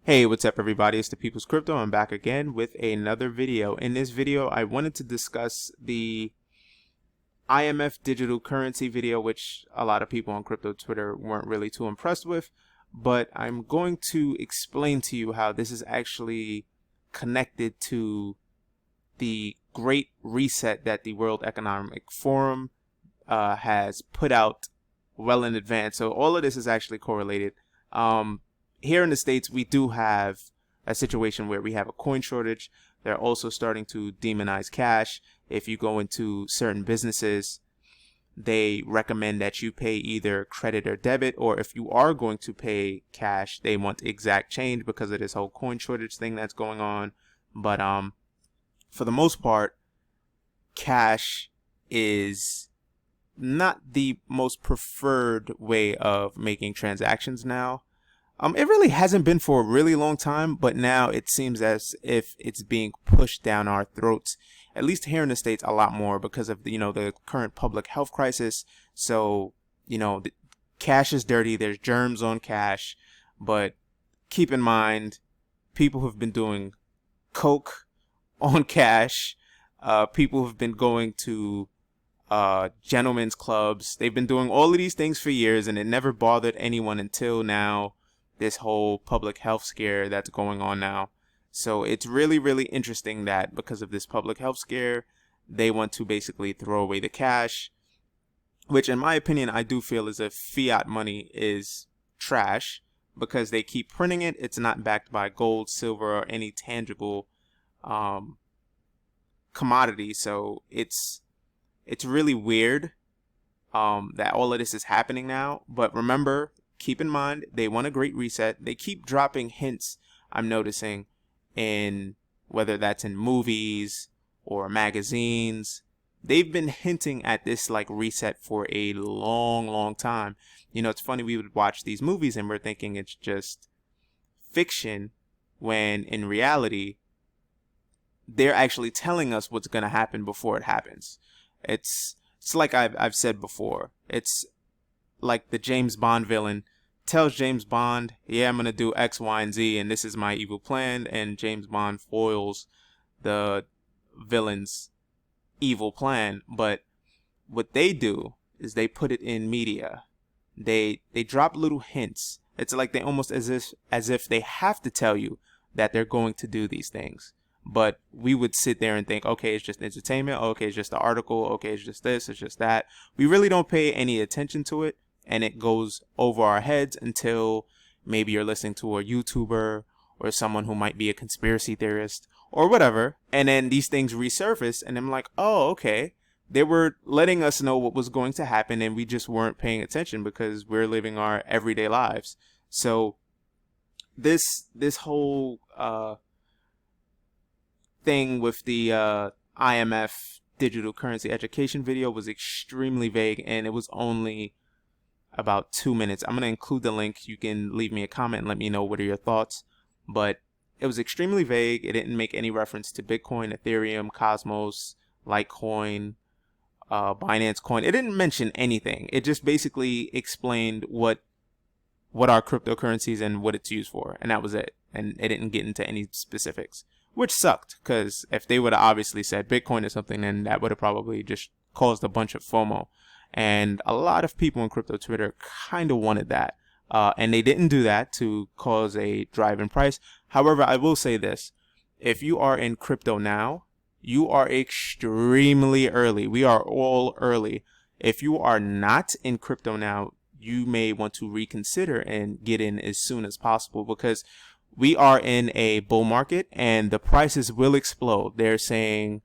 Hey, what's up everybody? It's the People's Crypto. I'm back again with another video. In this video, I wanted to discuss the IMF digital currency video, which a lot of people on crypto Twitter weren't really too impressed with, but I'm going to explain to you how this is actually connected to the great reset that the World Economic Forum has put out well in advance. So all of this is actually correlated. Here in the States, we do have a situation where we have a coin shortage. They're also starting to demonize cash. If you go into certain businesses, they recommend that you pay either credit or debit, or if you are going to pay cash, they want exact change because of this whole coin shortage thing that's going on. But for the most part, cash is not the most preferred way of making transactions now. It really hasn't been for a really long time, but now it seems as if it's being pushed down our throats, at least here in the States, a lot more because of the current public health crisis. So, cash is dirty. There's germs on cash, but keep in mind, people have been doing coke on cash. People have been going to gentlemen's clubs. They've been doing all of these things for years, and it never bothered anyone until now. This whole public health scare that's going on now. So it's really, really interesting that because of this public health scare, they want to basically throw away the cash, which in my opinion, I do feel as if fiat money is trash because they keep printing it. It's not backed by gold, silver, or any tangible commodity. So it's really weird that all of this is happening now. But remember, keep in mind, they want a great reset. They keep dropping hints, I'm noticing, in whether that's in movies or magazines. They've been hinting at this like reset for a long, long time. It's funny, we would watch these movies and we're thinking it's just fiction, when in reality, they're actually telling us what's going to happen before it happens. It's like I've said before. It's like the James Bond villain tells James Bond, yeah, I'm going to do X, Y, and Z, and this is my evil plan, and James Bond foils the villain's evil plan. But what they do is they put it in media. They drop little hints. It's like they almost as if they have to tell you that they're going to do these things. But we would sit there and think, okay, it's just entertainment. Okay, it's just the article. Okay, it's just this. It's just that. We really don't pay any attention to it. And it goes over our heads until maybe you're listening to a YouTuber or someone who might be a conspiracy theorist or whatever. And then these things resurface and I'm like, oh, okay. They were letting us know what was going to happen and we just weren't paying attention because we're living our everyday lives. So this whole thing with the IMF digital currency education video was extremely vague, and it was only about 2 minutes. I'm going to include the link. You can leave me a comment and let me know what are your thoughts. But it was extremely vague. It didn't make any reference to Bitcoin, Ethereum, Cosmos, Litecoin, Binance coin. It didn't mention anything. It just basically explained what are cryptocurrencies and what it's used for, and that was it. And it didn't get into any specifics, which sucked, because if they would have obviously said Bitcoin or something, then that would have probably just caused a bunch of FOMO. And a lot of people in crypto Twitter kind of wanted that. And they didn't do that to cause a drive in price. However, I will say this. If you are in crypto now, you are extremely early. We are all early. If you are not in crypto now, you may want to reconsider and get in as soon as possible, because we are in a bull market and the prices will explode. They're saying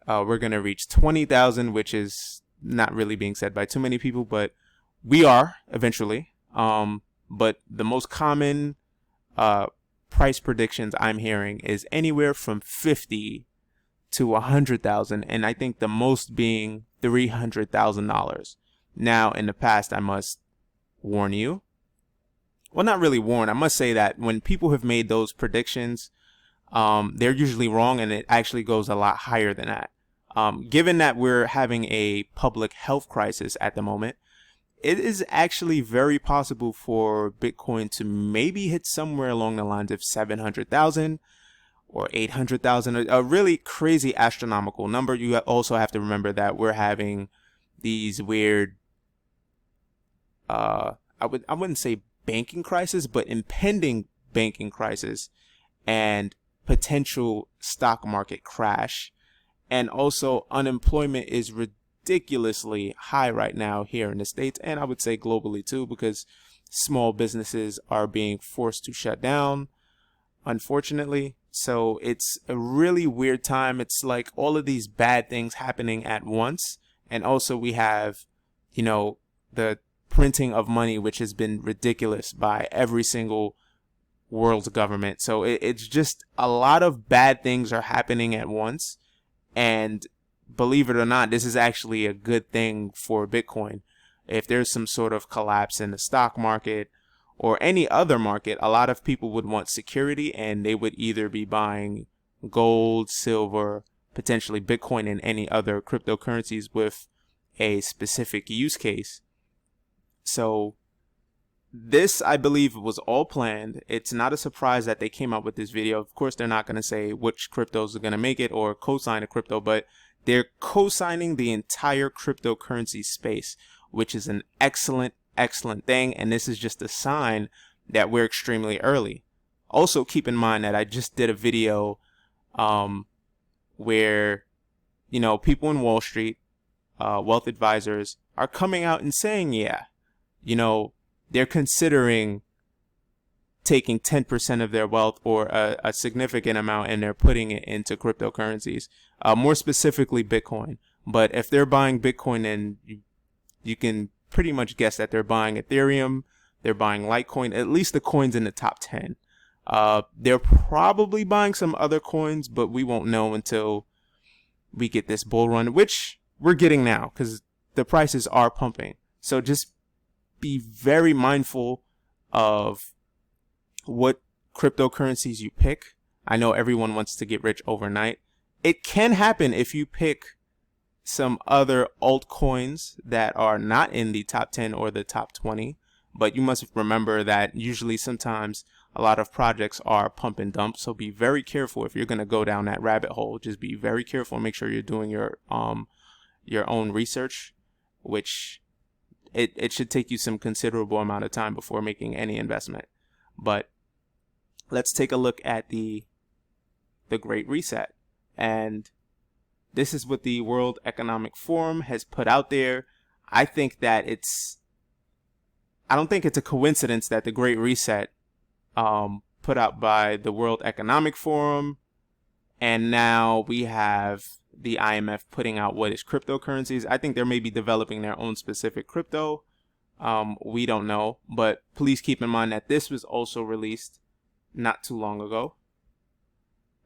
we're going to reach 20,000, which is not really being said by too many people, but we are eventually. But the most common price predictions I'm hearing is anywhere from 50 to 100,000, and I think the most being $300,000. Now, in the past, I must warn you. Well, not really warn. I must say that when people have made those predictions, they're usually wrong, and it actually goes a lot higher than that. Given that we're having a public health crisis at the moment, it is actually very possible for Bitcoin to maybe hit somewhere along the lines of 700,000 or 800,000, a really crazy astronomical number. You also have to remember that we're having these weird, I wouldn't say banking crisis, but impending banking crisis and potential stock market crash. And also unemployment is ridiculously high right now here in the States, and I would say globally too, because small businesses are being forced to shut down, unfortunately. So it's a really weird time. It's like all of these bad things happening at once. And also we have, the printing of money, which has been ridiculous by every single world government. So it's just a lot of bad things are happening at once. And believe it or not, this is actually a good thing for Bitcoin. If there's some sort of collapse in the stock market or any other market, a lot of people would want security, and they would either be buying gold, silver, potentially Bitcoin, and any other cryptocurrencies with a specific use case. So this, I believe, was all planned. It's not a surprise that they came out with this video. Of course, they're not going to say which cryptos are going to make it or co-sign a crypto, but they're co-signing the entire cryptocurrency space, which is an excellent thing. And this is just a sign that we're extremely early. Also, keep in mind that I just did a video where, people in Wall Street, wealth advisors, are coming out and saying, they're considering taking 10% of their wealth or a significant amount, and they're putting it into cryptocurrencies, more specifically Bitcoin. But if they're buying Bitcoin, then you can pretty much guess that they're buying Ethereum, they're buying Litecoin, at least the coins in the top 10. They're probably buying some other coins, but we won't know until we get this bull run, which we're getting now because the prices are pumping. So just be very mindful of what cryptocurrencies you pick. I know everyone wants to get rich overnight. It can happen if you pick some other altcoins that are not in the top 10 or the top 20, but you must remember that usually sometimes a lot of projects are pump and dump. So be very careful if you're going to go down that rabbit hole. Just be very careful and make sure you're doing your own research, which it should take you some considerable amount of time before making any investment. But let's take a look at the Great Reset. And this is what the World Economic Forum has put out there. I don't think it's a coincidence that the Great Reset put out by the World Economic Forum, and now we have the IMF putting out what is cryptocurrencies. I think they may be developing their own specific crypto. We don't know, but please keep in mind that this was also released not too long ago.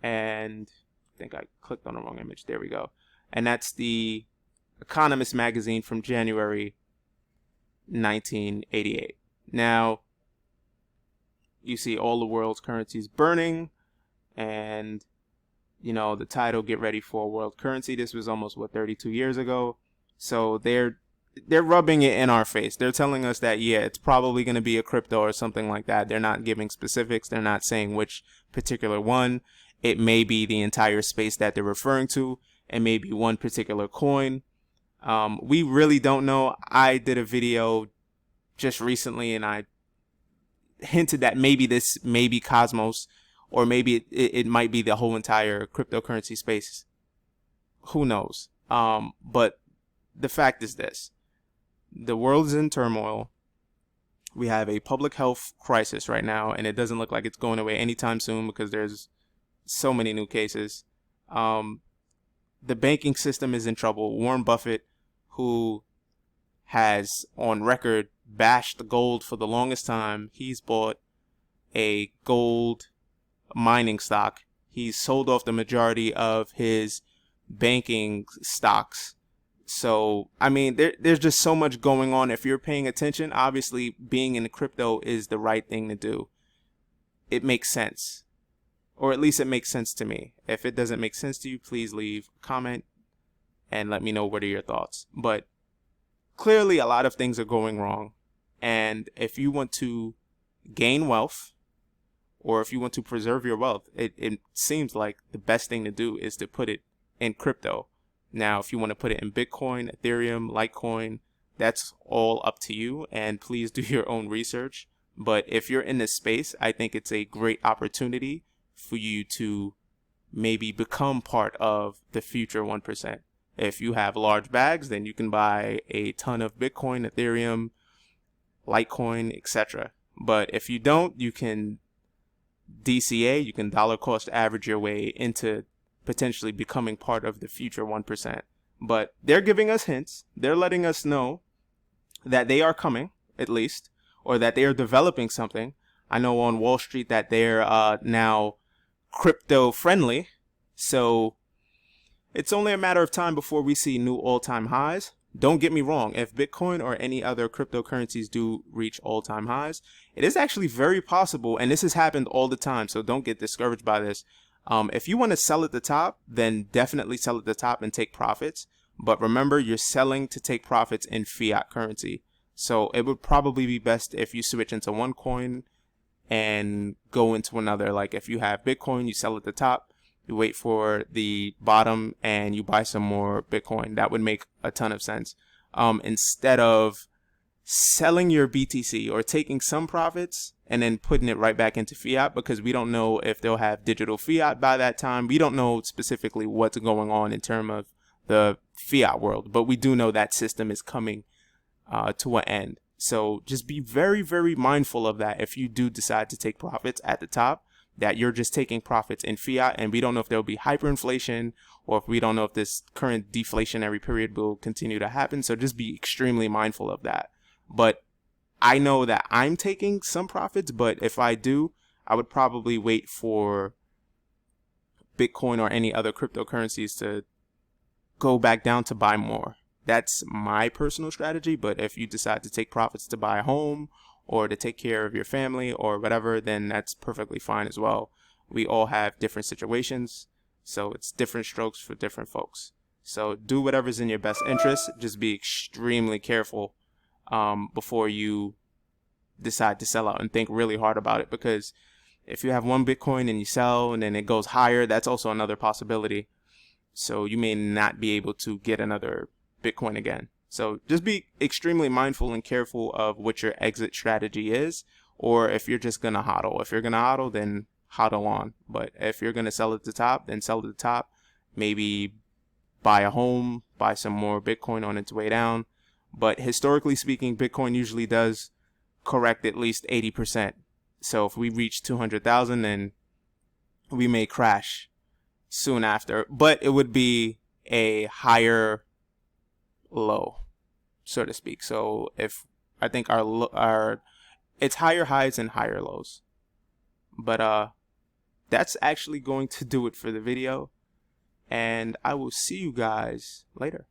And I think I clicked on the wrong image. There we go. And that's the Economist magazine from January 1988. Now, you see all the world's currencies burning, and the title, Get Ready for a World Currency. This was almost 32 years ago. So they're rubbing it in our face. They're telling us that, it's probably going to be a crypto or something like that. They're not giving specifics. They're not saying which particular one. It may be the entire space that they're referring to. It may be one particular coin. We really don't know. I did a video just recently, and I hinted that maybe this may be Cosmos, or maybe it might be the whole entire cryptocurrency space. Who knows? But the fact is this. The world is in turmoil. We have a public health crisis right now, and it doesn't look like it's going away anytime soon because there's so many new cases. The banking system is in trouble. Warren Buffett, who has on record bashed gold for the longest time, he's bought a gold mining stock. He's sold off the majority of his banking stocks. So, I mean, there's just so much going on. If you're paying attention, obviously being in crypto is the right thing to do. It makes sense. Or at least it makes sense to me. If it doesn't make sense to you, please leave a comment and let me know what are your thoughts. But clearly a lot of things are going wrong. And if you want to gain wealth, or if you want to preserve your wealth, it seems like the best thing to do is to put it in crypto. Now, if you want to put it in Bitcoin, Ethereum, Litecoin, that's all up to you, and please do your own research. But if you're in this space, I think it's a great opportunity for you to maybe become part of the future 1%. If you have large bags, then you can buy a ton of Bitcoin, Ethereum, Litecoin, etc. But if you don't, you can DCA, you can dollar cost average your way into potentially becoming part of the future 1%. But they're giving us hints. They're letting us know that they are coming, at least, or that they are developing something. I know on Wall Street that they're now crypto friendly. So it's only a matter of time before we see new all-time highs. Don't get me wrong, if Bitcoin or any other cryptocurrencies do reach all-time highs, it is actually very possible, and this has happened all the time, so don't get discouraged by this. If you want to sell at the top, then definitely sell at the top and take profits. But remember, you're selling to take profits in fiat currency. So it would probably be best if you switch into one coin and go into another. Like if you have Bitcoin, you sell at the top, you wait for the bottom, and you buy some more Bitcoin. That would make a ton of sense. Instead of selling your BTC or taking some profits and then putting it right back into fiat, because we don't know if they'll have digital fiat by that time. We don't know specifically what's going on in terms of the fiat world, but we do know that system is coming to an end. So just be very, very mindful of that if you do decide to take profits at the top, that you're just taking profits in fiat, and we don't know if there'll be hyperinflation, or if we don't know if this current deflationary period will continue to happen. So just be extremely mindful of that. But I know that I'm taking some profits, but if I do, I would probably wait for Bitcoin or any other cryptocurrencies to go back down to buy more. That's my personal strategy. But if you decide to take profits to buy a home or to take care of your family or whatever, then that's perfectly fine as well. We all have different situations, so it's different strokes for different folks. So do whatever's in your best interest. Just be extremely careful before you decide to sell out, and think really hard about it, because if you have one Bitcoin and you sell and then it goes higher, that's also another possibility. So you may not be able to get another Bitcoin again. So just be extremely mindful and careful of what your exit strategy is, or if you're just going to hodl. If you're going to hodl, then hodl on. But if you're going to sell at the top, then sell at the top. Maybe buy a home, buy some more Bitcoin on its way down. But historically speaking, Bitcoin usually does correct at least 80%. So if we reach 200,000, then we may crash soon after. But it would be a higher low, so to speak. So if I think our it's higher highs and higher lows. But that's actually going to do it for the video, and I will see you guys later.